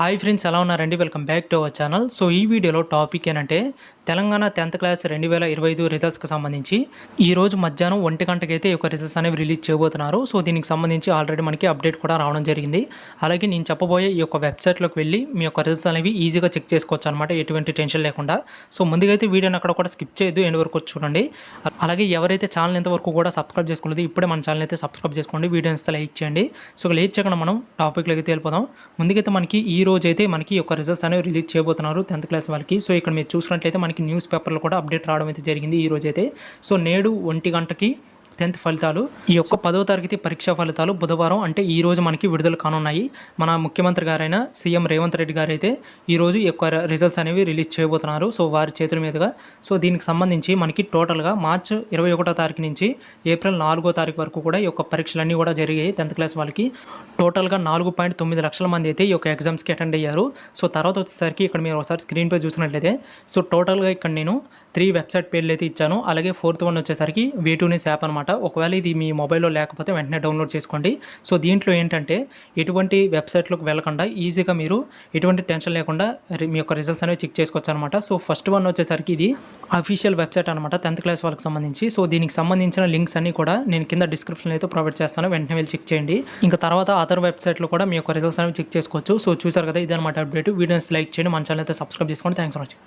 Hi friends, ఎలా ఉన్నారండి? Welcome back to our channel. So ఈ వీడియోలో టాపిక్ ఏంటంటే తెలంగాణ 10th క్లాస్ 2025 రిజల్ట్స్కి సంబంధించి ఈరోజు మధ్యాహ్నం 1 గంటకైతే ఈ యొక్క రిజల్ట్స్ అనేవి రిలీజ్ చేయబోతున్నారు. సో దీనికి సంబంధించి ఆల్రెడీ మనకి అప్డేట్ కూడా రావడం జరిగింది. అలాగే నేను చెప్పబోయే ఈ యొక్క వెబ్సైట్లోకి వెళ్ళి మీ యొక్క రిజల్ట్స్ అనేవి ఈజీగా చెక్ చేసుకోవచ్చు అనమాట, ఎటువంటి టెన్షన్ లేకుండా. సో ముందుగా అయితే వీడియోని అక్కడ కూడా స్కిప్ చేయొద్దు, ఎండ్ వరకు చూడండి. అలాగే ఎవరైతే ఛానల్ ఇంతవరకు కూడా సబ్స్క్రైబ్ చేసుకోలేదు, ఇప్పుడే మన ఛానల్ అయితే సబ్స్క్రైబ్ చేసుకోండి, వీడియోని ఇస్తే లైక్ చేయండి. సో లైక్ చేయకుండా మనం టాపిక్లోకి వెళ్ళిపోదాం. ముందుకైతే మనకి ఈ రోజు అయితే మనకి ఒక రిజల్ట్స్ అనేవి రిలీజ్ చేయబోతున్నారు 10th క్లాస్ వాళ్ళకి. సో ఇక్కడ మీరు చూసినట్లయితే మనకి న్యూస్ పేపర్లో కూడా అప్డేట్ రావడం అయితే జరిగింది ఈ రోజు అయితే. సో నేడు 1 గంటకి 10th ఫలితాలు, ఈ యొక్క 10వ తరగతి పరీక్షా ఫలితాలు బుధవారం అంటే ఈ రోజు మనకి విడుదల కానున్నాయి. మన ముఖ్యమంత్రి గారైన సీఎం రేవంత్ రెడ్డి గారు అయితే ఈరోజు ఈ యొక్క రిజల్ట్స్ అనేవి రిలీజ్ చేయబోతున్నారు. సో వారి చేతుల మీదుగా. సో దీనికి సంబంధించి మనకి టోటల్గా మార్చి 21వ తారీఖు నుంచి ఏప్రిల్ 4వ తారీఖు వరకు కూడా ఈ యొక్క పరీక్షలన్నీ కూడా జరిగాయి 10th క్లాస్ వాళ్ళకి. టోటల్గా 4.9 లక్షల మంది అయితే ఈ యొక్క ఎగ్జామ్స్కి అటెండ్ అయ్యారు. సో తర్వాత వచ్చేసరికి ఇక్కడ మీరు ఒకసారి స్క్రీన్ పై చూసినట్లయితే సో టోటల్గా ఇక్కడ నేను 3 వెబ్సైట్ పేర్లు అయితే ఇచ్చాను. అలాగే 4th వన్ వచ్చేసరికి వే2న్యూస్ యాప్ అనమాట. ఒకవేళ ఇది మీ మొబైల్లో లేకపోతే వెంటనే డౌన్లోడ్ చేసుకోండి. సో దీంట్లో ఏంటంటే ఎటువంటి వెబ్సైట్లోకి వెళ్ళకుండా ఈజీగా మీరు ఎటువంటి టెన్షన్ లేకుండా మీ యొక్క రిజల్ట్స్ అనేవి చెక్ చేసుకోవచ్చు అనమాట. సో ఫస్ట్ వన్ వచ్చేసరికి ఇది అఫీషియల్ వెబ్సైట్ అనమాట 10th క్లాస్ వాళ్ళకి సంబంధించి. సో దీనికి సంబంధించిన లింక్స్ అన్ని కూడా నేను కింద డిస్క్రిప్షన్లో అయితే ప్రొవైడ్ చేస్తాను, వెంటనే వెళ్ళి చెక్ చేయండి. ఇంకా తర్వాత అదర్ వెబ్సైట్లో కూడా మీ యొక్క రిజల్ట్స్ అనేవి చెక్ చేసుకోవచ్చు. సో చూసారు కదా, ఇదనమాట అప్డేట్. వీడియోస్ లైక్ చేయండి, మన ఛానల్ అయితే సబ్స్క్రైబ్ చేసుకోండి. Thanks for watching.